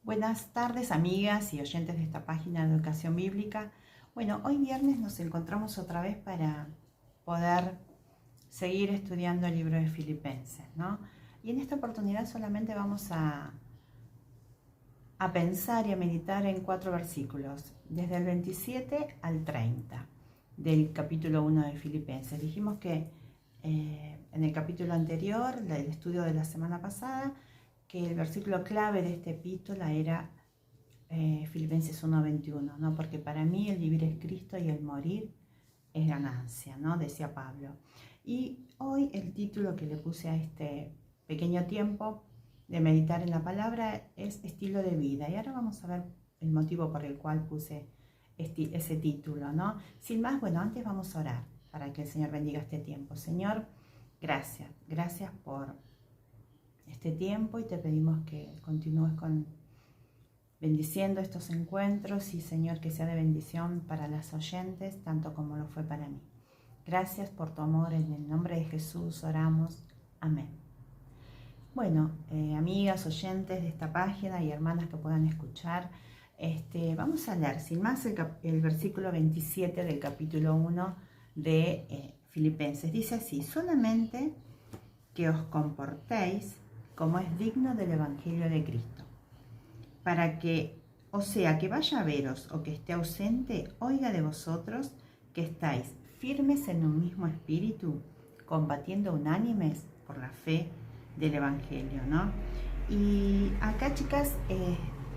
Buenas tardes, amigas y oyentes de esta página de Educación Bíblica. Bueno, hoy viernes nos encontramos otra vez para poder seguir estudiando el libro de Filipenses, ¿no? Y en esta oportunidad solamente vamos a pensar y a meditar en 4 versículos, desde el 27 al 30 del capítulo 1 de Filipenses. Dijimos que en el capítulo anterior, el estudio de la semana pasada, que el versículo clave de esta epístola era Filipenses 1:21, ¿no? Porque para mí el vivir es Cristo y el morir es ganancia, ¿no? Decía Pablo. Y hoy el título que le puse a este pequeño tiempo de meditar en la palabra es estilo de vida. Y ahora vamos a ver el motivo por el cual puse ese título, ¿no? Sin más, bueno, antes vamos a orar para que el Señor bendiga este tiempo. Señor, gracias por este tiempo y te pedimos que continúes bendiciendo estos encuentros y Señor que sea de bendición para las oyentes tanto como lo fue para mí. Gracias por tu amor, en el nombre de Jesús oramos, amén. Bueno, amigas, oyentes de esta página y hermanas que puedan escuchar, vamos a leer sin más el versículo 27 del capítulo 1 de Filipenses. Dice así: solamente que os comportéis como es digno del Evangelio de Cristo, para que, o sea, que vaya a veros o que esté ausente, oiga de vosotros que estáis firmes en un mismo espíritu, combatiendo unánimes por la fe del Evangelio, ¿no? Y acá, chicas,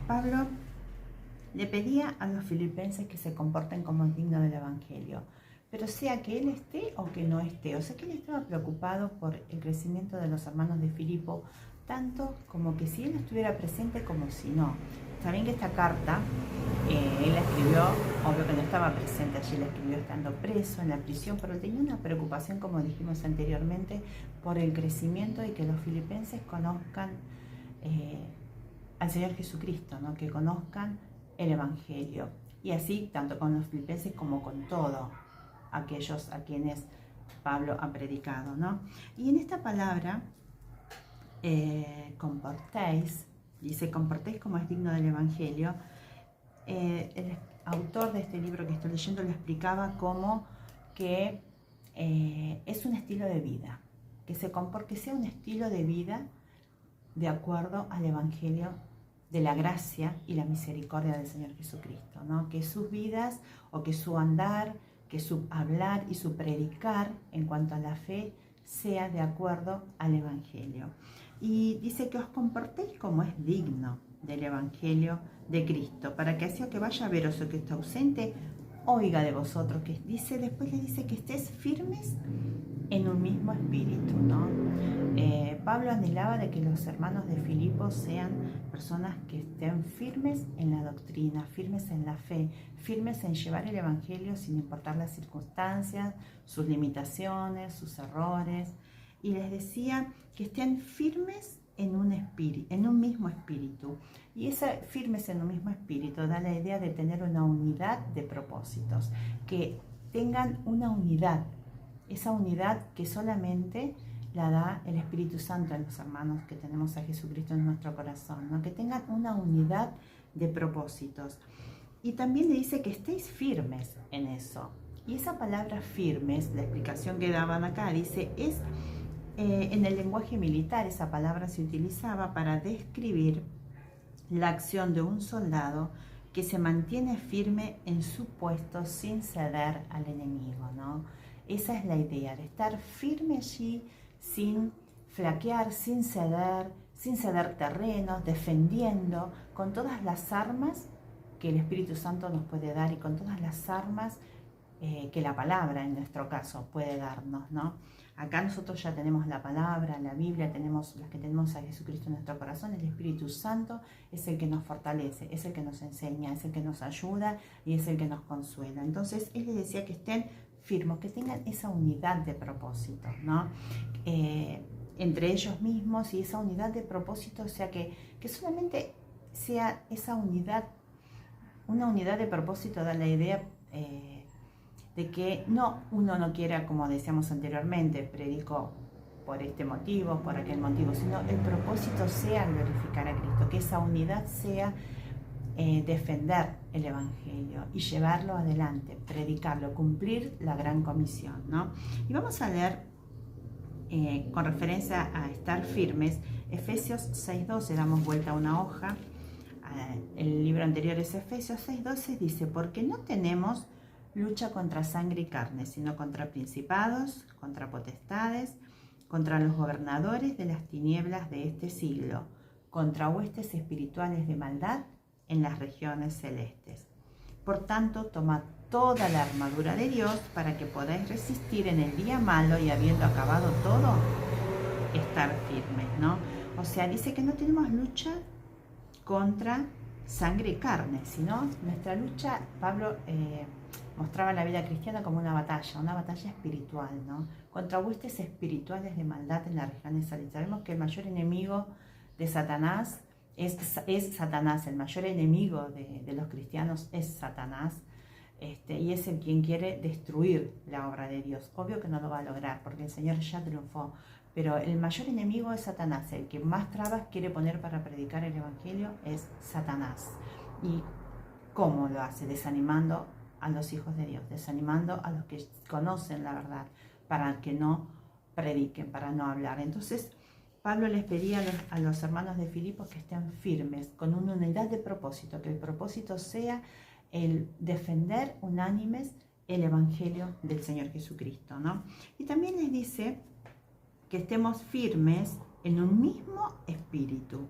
Pablo le pedía a los filipenses que se comporten como es digno del Evangelio, pero sea que él esté o que no esté. O sea que él estaba preocupado por el crecimiento de los hermanos de Filipo, tanto como que si él estuviera presente como si no. Saben que esta carta él la escribió, obvio que no estaba presente allí, la escribió estando preso en la prisión, pero él tenía una preocupación, como dijimos anteriormente, por el crecimiento y que los filipenses conozcan al Señor Jesucristo, ¿no? Que conozcan el Evangelio. Y así, tanto con los filipenses como con todos aquellos a quienes Pablo ha predicado, ¿no? Y en esta palabra, comportéis, dice, comportéis como es digno del Evangelio. El autor de este libro que estoy leyendo lo explicaba como que es un estilo de vida, que sea un estilo de vida de acuerdo al Evangelio de la gracia y la misericordia del Señor Jesucristo, ¿no? Que sus vidas o que su andar, que su hablar y su predicar en cuanto a la fe sea de acuerdo al Evangelio. Y dice que os comportéis como es digno del Evangelio de Cristo, para que así o que vaya a veros o que esté ausente, oiga de vosotros, que después le dice que estés firmes en un mismo espíritu, ¿no? Pablo anhelaba de que los hermanos de Filipo sean personas que estén firmes en la doctrina, firmes en la fe, firmes en llevar el Evangelio sin importar las circunstancias, sus limitaciones, sus errores. Y les decía que estén firmes en un mismo espíritu. Y ese firmes en un mismo espíritu da la idea de tener una unidad de propósitos, que tengan una unidad, esa unidad que solamente la da el Espíritu Santo a los hermanos que tenemos a Jesucristo en nuestro corazón, ¿no? Que tengan una unidad de propósitos. Y también le dice que estéis firmes en eso. Y esa palabra firmes, la explicación que daban acá, dice, es en el lenguaje militar, esa palabra se utilizaba para describir la acción de un soldado que se mantiene firme en su puesto sin ceder al enemigo, ¿no? Esa es la idea, de estar firme allí sin flaquear, sin ceder terrenos, defendiendo con todas las armas que el Espíritu Santo nos puede dar y con todas las armas que la palabra en nuestro caso puede darnos, ¿no? Acá nosotros ya tenemos la palabra, la Biblia, tenemos las que tenemos a Jesucristo en nuestro corazón. El Espíritu Santo es el que nos fortalece, es el que nos enseña, es el que nos ayuda y es el que nos consuela. Entonces él les decía que estén firmes, que tengan esa unidad de propósito, ¿no? Entre ellos mismos, y esa unidad de propósito, o sea que solamente sea esa unidad, una unidad de propósito da la idea de que uno no quiera, como decíamos anteriormente, predicó por este motivo, por aquel motivo, sino el propósito sea glorificar a Cristo, que esa unidad sea defender el Evangelio y llevarlo adelante, predicarlo, cumplir la gran comisión, ¿no? Y vamos a leer con referencia a estar firmes, Efesios 6:12, damos vuelta a una hoja, el libro anterior es Efesios 6:12, dice, porque no tenemos lucha contra sangre y carne, sino contra principados, contra potestades, contra los gobernadores de las tinieblas de este siglo, contra huestes espirituales de maldad en las regiones celestes. Por tanto, tomad toda la armadura de Dios para que podáis resistir en el día malo y habiendo acabado todo, estar firmes, ¿no? O sea, dice que no tenemos lucha contra sangre y carne, sino nuestra lucha, Pablo mostraba la vida cristiana como una batalla espiritual, ¿no? Contra huestes espirituales de maldad en las regiones celestes. Sabemos que el mayor enemigo de Satanás es Satanás, el mayor enemigo de los cristianos es Satanás, y es el quien quiere destruir la obra de Dios. Obvio que no lo va a lograr porque el Señor ya triunfó, pero el mayor enemigo es Satanás, el que más trabas quiere poner para predicar el Evangelio es Satanás. ¿Y cómo lo hace? Desanimando a los hijos de Dios, desanimando a los que conocen la verdad para que no prediquen, para no hablar. Entonces, Pablo les pedía a los hermanos de Filipos que estén firmes, con una unidad de propósito, que el propósito sea el defender unánimes el Evangelio del Señor Jesucristo, ¿no? Y también les dice que estemos firmes en un mismo espíritu,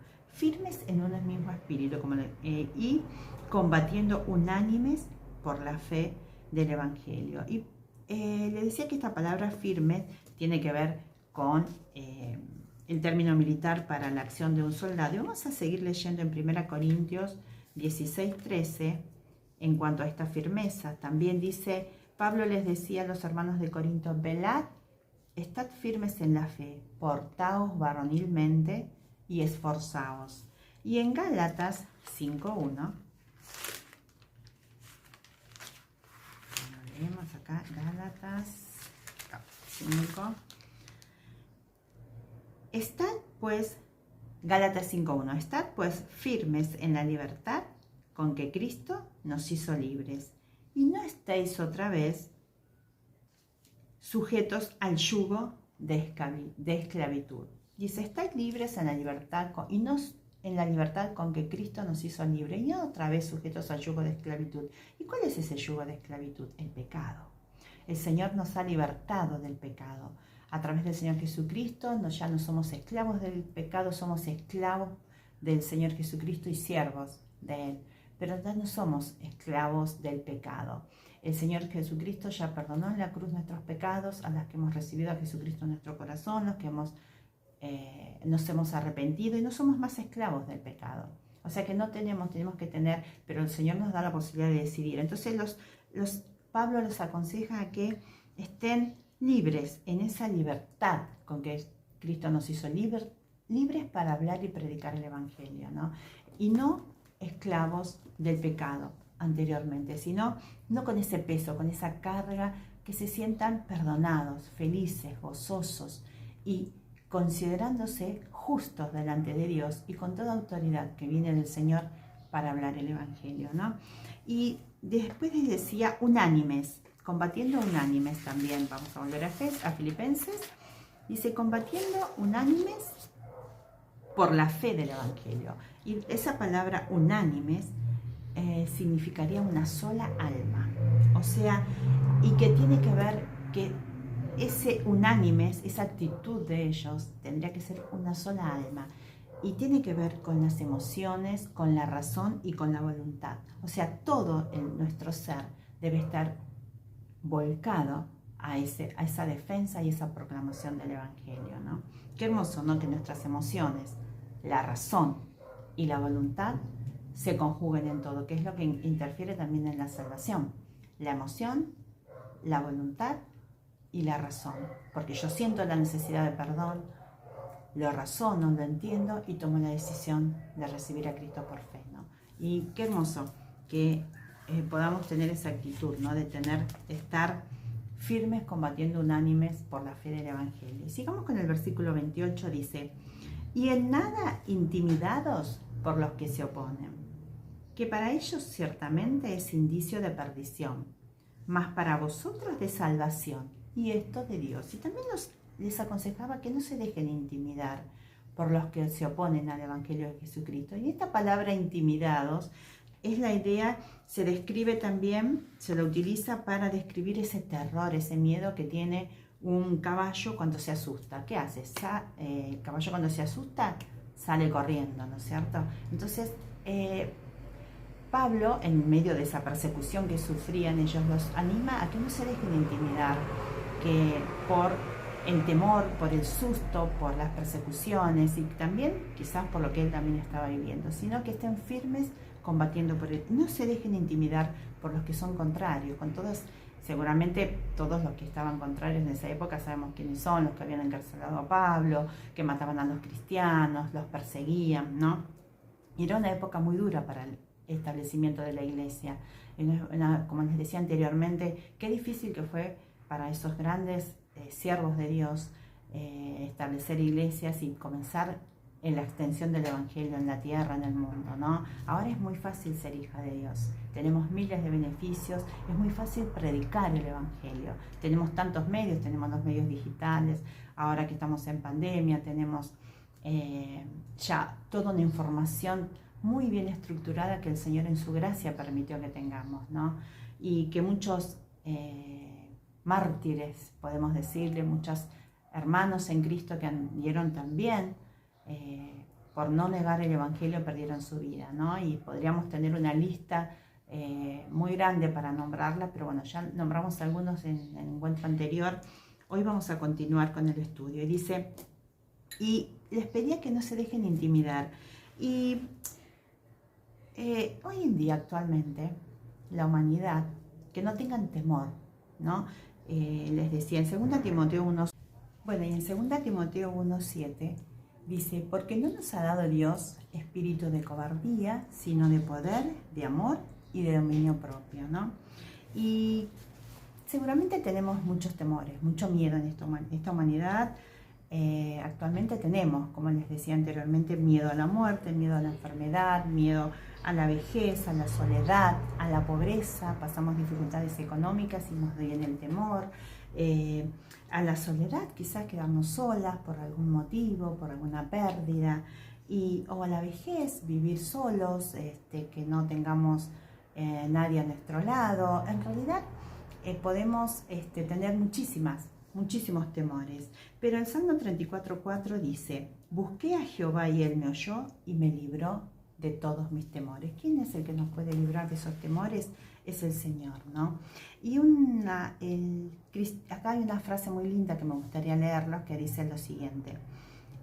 y combatiendo unánimes por la fe del Evangelio. Y le decía que esta palabra firme tiene que ver con el término militar para la acción de un soldado. Y vamos a seguir leyendo en 1 Corintios 16:13 en cuanto a esta firmeza. También dice, Pablo les decía a los hermanos de Corinto, velad, estad firmes en la fe, portaos varonilmente y esforzaos. Y en Gálatas 5:1, leemos acá, Gálatas 5, Gálatas 5:1, estad pues firmes en la libertad con que Cristo nos hizo libres, y no estéis otra vez sujetos al yugo de esclavitud. Dice, estáis libres en la libertad y no en la libertad con que Cristo nos hizo libres, y no otra vez sujetos al yugo de esclavitud. ¿Y cuál es ese yugo de esclavitud? El pecado. El Señor nos ha libertado del pecado. A través del Señor Jesucristo ya no somos esclavos del pecado, somos esclavos del Señor Jesucristo y siervos de Él. Pero ya no somos esclavos del pecado. El Señor Jesucristo ya perdonó en la cruz nuestros pecados, a las que hemos recibido a Jesucristo en nuestro corazón, los que nos hemos arrepentido y no somos más esclavos del pecado. O sea que no tenemos que tener, pero el Señor nos da la posibilidad de decidir. Entonces Pablo los aconseja a que estén libres en esa libertad con que Cristo nos hizo libres para hablar y predicar el Evangelio, ¿no? Y no esclavos del pecado anteriormente, sino no con ese peso, con esa carga, que se sientan perdonados, felices, gozosos y considerándose justos delante de Dios y con toda autoridad que viene del Señor para hablar el Evangelio, ¿no? Y después les decía unánimes, combatiendo unánimes también. Vamos a volver a Filipenses. Dice, combatiendo unánimes por la fe del Evangelio. Y esa palabra unánimes significaría una sola alma. O sea, y que tiene que ver que ese unánimes, esa actitud de ellos, tendría que ser una sola alma. Y tiene que ver con las emociones, con la razón y con la voluntad. O sea, todo nuestro ser debe estar volcado a esa defensa y esa proclamación del Evangelio, ¿no? Qué hermoso, ¿no? Que nuestras emociones, la razón y la voluntad se conjuguen en todo, que es lo que interfiere también en la salvación. La emoción, la voluntad y la razón. Porque yo siento la necesidad de perdón, lo razono, lo entiendo y tomo la decisión de recibir a Cristo por fe, ¿no? Y qué hermoso que podamos tener esa actitud, ¿no? De estar firmes combatiendo unánimes por la fe del Evangelio. Y sigamos con el versículo 28, dice, y en nada intimidados por los que se oponen, que para ellos ciertamente es indicio de perdición, mas para vosotros de salvación, y esto de Dios. Y también les aconsejaba que no se dejen intimidar por los que se oponen al Evangelio de Jesucristo. Y esta palabra intimidados es la idea, se describe también, se lo utiliza para describir ese terror, ese miedo que tiene un caballo cuando se asusta. ¿Qué hace? El caballo cuando se asusta sale corriendo, ¿no es cierto? Entonces, Pablo, en medio de esa persecución que sufrían, ellos los anima a que no se dejen intimidar, que por el temor, por el susto, por las persecuciones y también quizás por lo que él también estaba viviendo, sino que estén firmes combatiendo por él. No se dejen intimidar por los que son contrarios. Con todos, seguramente todos los que estaban contrarios en esa época sabemos quiénes son, los que habían encarcelado a Pablo, que mataban a los cristianos, los perseguían, ¿no? Y era una época muy dura para el establecimiento de la iglesia. Como les decía anteriormente, qué difícil que fue para esos grandes siervos de Dios establecer iglesias y comenzar en la extensión del Evangelio en la tierra, en el mundo, ¿no? Ahora es muy fácil ser hija de Dios, tenemos miles de beneficios, es muy fácil predicar el Evangelio, tenemos tantos medios, tenemos los medios digitales, ahora que estamos en pandemia, tenemos ya toda una información muy bien estructurada que el Señor en su gracia permitió que tengamos, ¿no? Y que muchos mártires, podemos decirle, muchos hermanos en Cristo que dieron también, por no negar el Evangelio, perdieron su vida, ¿no? Y podríamos tener una lista muy grande para nombrarla, pero bueno, ya nombramos algunos en el encuentro anterior. Hoy vamos a continuar con el estudio. Y dice, y les pedía que no se dejen intimidar. Y hoy en día, actualmente, la humanidad, que no tengan temor, ¿no? Les decía en 2 Timoteo 1, bueno, y en 2 Timoteo 1:7 dice, porque no nos ha dado Dios espíritu de cobardía, sino de poder, de amor y de dominio propio, ¿no? Y seguramente tenemos muchos temores, mucho miedo en esta humanidad. Actualmente tenemos, como les decía anteriormente, miedo a la muerte, miedo a la enfermedad, miedo a la vejez, a la soledad, a la pobreza, pasamos dificultades económicas y nos viene el temor, a la soledad, quizás quedarnos solas por algún motivo, por alguna pérdida, o a la vejez, vivir solos, que no tengamos nadie a nuestro lado. En realidad podemos tener muchísimos temores, pero el Salmo 34:4 dice, busqué a Jehová y él me oyó y me libró de todos mis temores. ¿Quién es el que nos puede librar de esos temores? Es el Señor, ¿no? Y acá hay una frase muy linda que me gustaría leerla, que dice lo siguiente: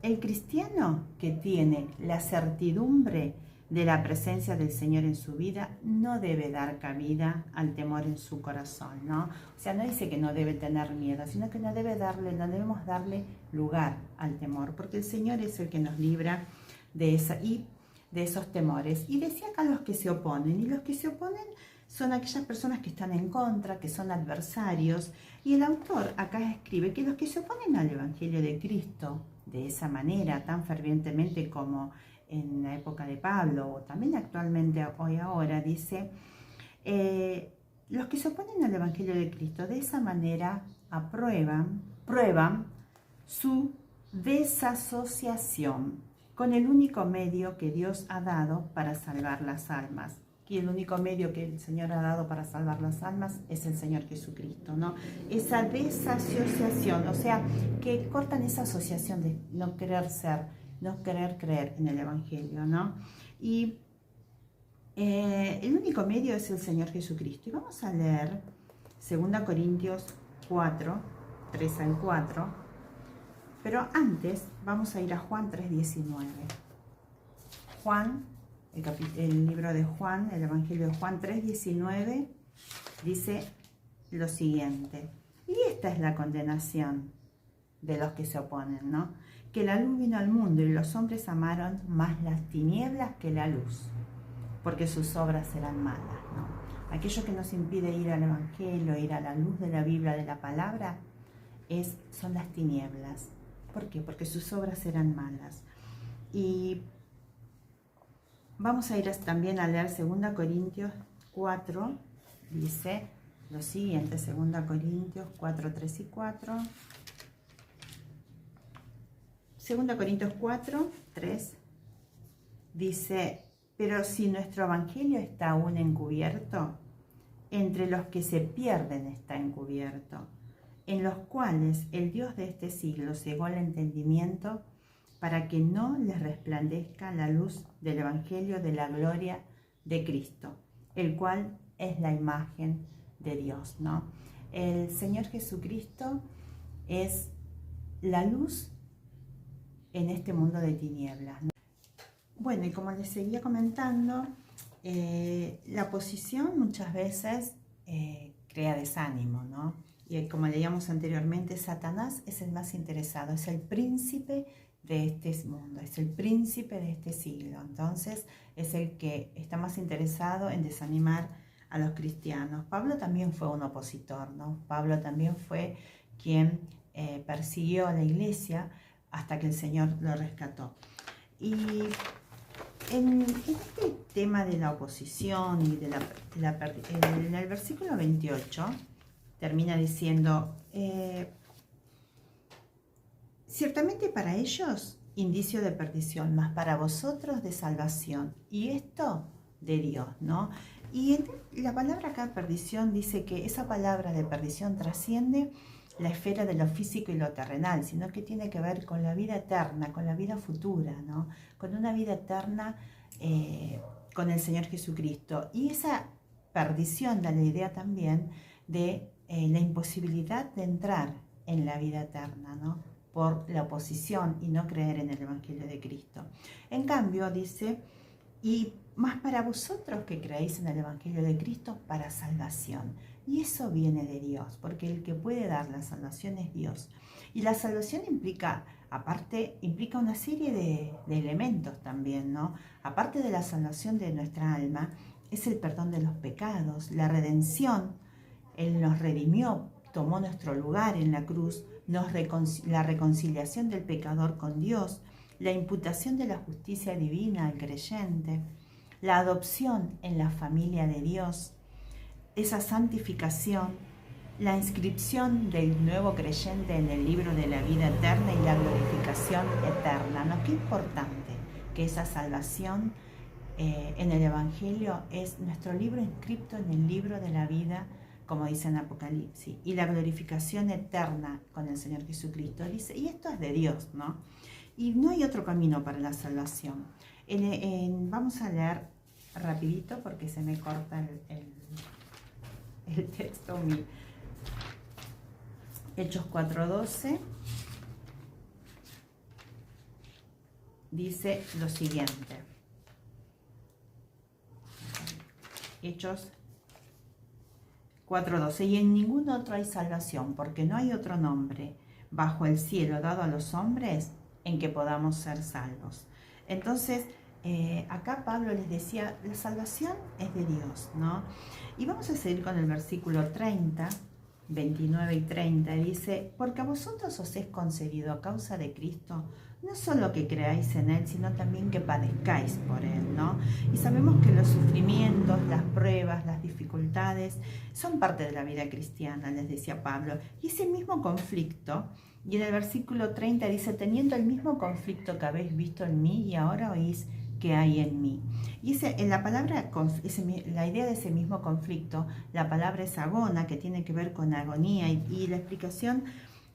el cristiano que tiene la certidumbre de la presencia del Señor en su vida no debe dar cabida al temor en su corazón, ¿no? O sea, no dice que no debe tener miedo, sino que no debemos darle lugar al temor, porque el Señor es el que nos libra de esos temores. Y decía acá los que se oponen, y los que se oponen son aquellas personas que están en contra, que son adversarios, y el autor acá escribe que los que se oponen al Evangelio de Cristo de esa manera, tan fervientemente como en la época de Pablo, o también actualmente, hoy ahora, dice, los que se oponen al Evangelio de Cristo de esa manera prueban su desasociación con el único medio que Dios ha dado para salvar las almas. Y el único medio que el Señor ha dado para salvar las almas es el Señor Jesucristo, ¿no? Esa desasociación, o sea, que cortan esa asociación de no querer creer en el Evangelio, ¿no? Y el único medio es el Señor Jesucristo. Y vamos a leer 2 Corintios 4, 3 al 4, pero antes vamos a ir a Juan 3:19. El libro de Juan, el Evangelio de Juan 3:19, dice lo siguiente: y esta es la condenación de los que se oponen, ¿no? Que la luz vino al mundo y los hombres amaron más las tinieblas que la luz, porque sus obras eran malas, ¿no? aquello que nos impide ir al Evangelio, ir a la luz de la Biblia, de la palabra, son las tinieblas. ¿Por qué? Porque sus obras eran malas. Y vamos a ir también a leer 2 Corintios 4, dice lo siguiente, 2 Corintios 4, 3 y 4. 2 Corintios 4, 3, dice: pero si nuestro evangelio está aún encubierto, entre los que se pierden está encubierto, en los cuales el Dios de este siglo cegó el entendimiento para que no les resplandezca la luz del evangelio de la gloria de Cristo, el cual es la imagen de Dios, ¿no? El Señor Jesucristo es la luz en este mundo de tinieblas, ¿no? Bueno, y como les seguía comentando, la oposición muchas veces crea desánimo, ¿no? Y como leíamos anteriormente, Satanás es el más interesado, es el príncipe de este mundo, es el príncipe de este siglo. Entonces es el que está más interesado en desanimar a los cristianos. Pablo también fue un opositor, ¿no? Pablo también fue quien persiguió a la iglesia hasta que el Señor lo rescató. Y en este tema de la oposición y en el versículo 28 termina diciendo: ciertamente para ellos indicio de perdición, mas para vosotros de salvación, y esto de Dios, ¿no? Y la palabra acá, perdición, dice que esa palabra de perdición trasciende la esfera de lo físico y lo terrenal, sino que tiene que ver con la vida eterna, con la vida futura, ¿no? Con una vida eterna con el Señor Jesucristo. Y esa perdición da la idea también de la imposibilidad de entrar en la vida eterna, ¿no? Por la oposición y no creer en el Evangelio de Cristo. En cambio, dice: y más para vosotros que creéis en el Evangelio de Cristo, para salvación. Y eso viene de Dios, porque el que puede dar la salvación es Dios. Y la salvación implica una serie de elementos también, ¿no? Aparte de la salvación de nuestra alma, es el perdón de los pecados, la redención. Él nos redimió, tomó nuestro lugar en la cruz, la reconciliación del pecador con Dios, la imputación de la justicia divina al creyente, la adopción en la familia de Dios, esa santificación, la inscripción del nuevo creyente en el libro de la vida eterna y la glorificación eterna, ¿no? Qué importante que esa salvación en el Evangelio es nuestro libro inscrito en el libro de la vida, como dice en Apocalipsis, y la glorificación eterna con el Señor Jesucristo. Dice, y esto es de Dios, ¿no? Y no hay otro camino para la salvación. Vamos a leer rapidito porque se me corta el texto. Hechos 4:12 dice lo siguiente. Hechos 4:12: y en ningún otro hay salvación, porque no hay otro nombre bajo el cielo dado a los hombres en que podamos ser salvos. Entonces, acá Pablo les decía, la salvación es de Dios, ¿no? Y vamos a seguir con el versículo 30, 29 y 30, dice: porque a vosotros os es concedido a causa de Cristo, no solo que creáis en Él, sino también que padezcáis por Él, ¿no? Y sabemos que los sufrimientos, las pruebas, las dificultades son parte de la vida cristiana, les decía Pablo. Y ese mismo conflicto, y en el versículo 30 dice: teniendo el mismo conflicto que habéis visto en mí y ahora oís que hay en mí. Y en la palabra, la idea de ese mismo conflicto, la palabra es agona, que tiene que ver con agonía, y la explicación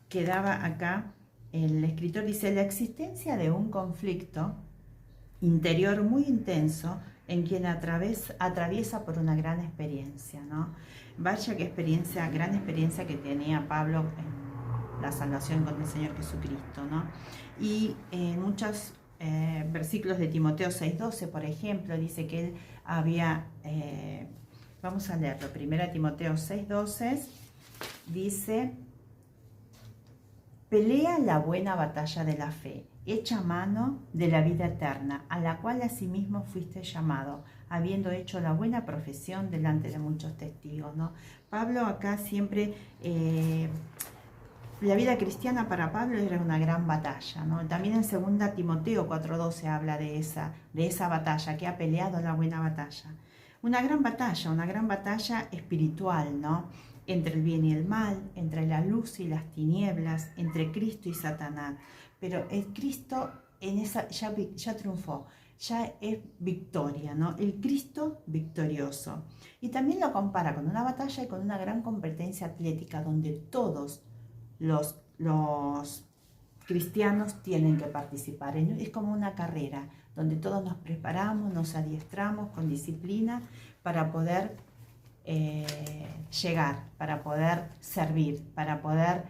que daba acá el escritor dice: la existencia de un conflicto interior muy intenso en quien atraviesa por una gran experiencia, ¿no? Vaya qué gran experiencia que tenía Pablo en la salvación con el Señor Jesucristo, ¿no? Y en muchos versículos de Timoteo 6:12, por ejemplo, dice que él había, vamos a leerlo, 1 Timoteo 6:12, dice: pelea la buena batalla de la fe, hecha mano de la vida eterna, a la cual asimismo fuiste llamado, habiendo hecho la buena profesión delante de muchos testigos, ¿no? Pablo acá siempre, la vida cristiana para Pablo era una gran batalla, ¿no? También en 2 Timoteo 4:12 habla de esa batalla, que ha peleado la buena batalla. Una gran batalla espiritual, ¿no? Entre el bien y el mal, entre la luz y las tinieblas, entre Cristo y Satanás. Pero el Cristo en esa ya triunfó, ya es victoria, ¿no? El Cristo victorioso. Y también lo compara con una batalla y con una gran competencia atlética donde todos los cristianos tienen que participar. Es como una carrera donde todos nos preparamos, nos adiestramos con disciplina para poder llegar, para poder servir, para poder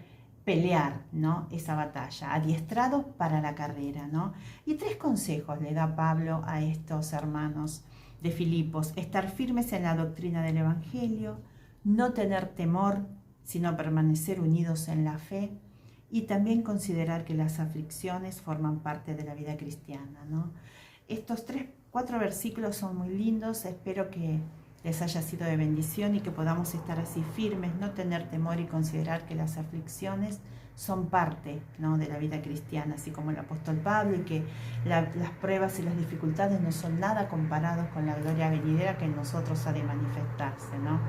pelear, ¿no? Esa batalla, adiestrados para la carrera, ¿no? Y 3 consejos le da Pablo a estos hermanos de Filipos: estar firmes en la doctrina del Evangelio, no tener temor, sino permanecer unidos en la fe, y también considerar que las aflicciones forman parte de la vida cristiana, ¿no? Estos 4 versículos son muy lindos, espero que les haya sido de bendición y que podamos estar así firmes, no tener temor y considerar que las aflicciones son parte, ¿no?, de la vida cristiana, así como el apóstol Pablo, y que las pruebas y las dificultades no son nada comparados con la gloria venidera que en nosotros ha de manifestarse, ¿no?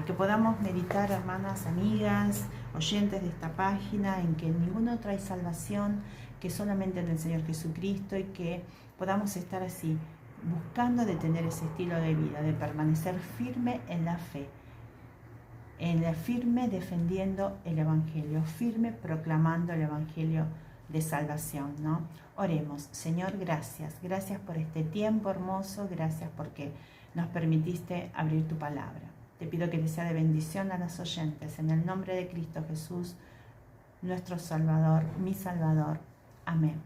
Que podamos meditar, hermanas, amigas, oyentes de esta página, en que en ninguna otra hay salvación que solamente en el Señor Jesucristo, y que podamos estar así buscando de tener ese estilo de vida, de permanecer firme en la fe, firme defendiendo el Evangelio, firme proclamando el Evangelio de salvación, ¿no? Oremos. Señor, gracias por este tiempo hermoso, gracias porque nos permitiste abrir tu palabra. Te pido que les sea de bendición a las oyentes, en el nombre de Cristo Jesús, nuestro Salvador, mi Salvador. Amén.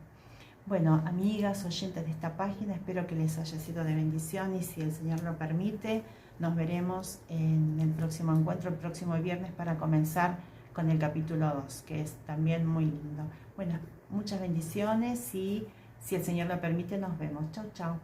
Bueno, amigas, oyentes de esta página, espero que les haya sido de bendición, y si el Señor lo permite, nos veremos en el próximo encuentro, el próximo viernes, para comenzar con el capítulo 2, que es también muy lindo. Bueno, muchas bendiciones, y si el Señor lo permite, nos vemos. Chau, chau.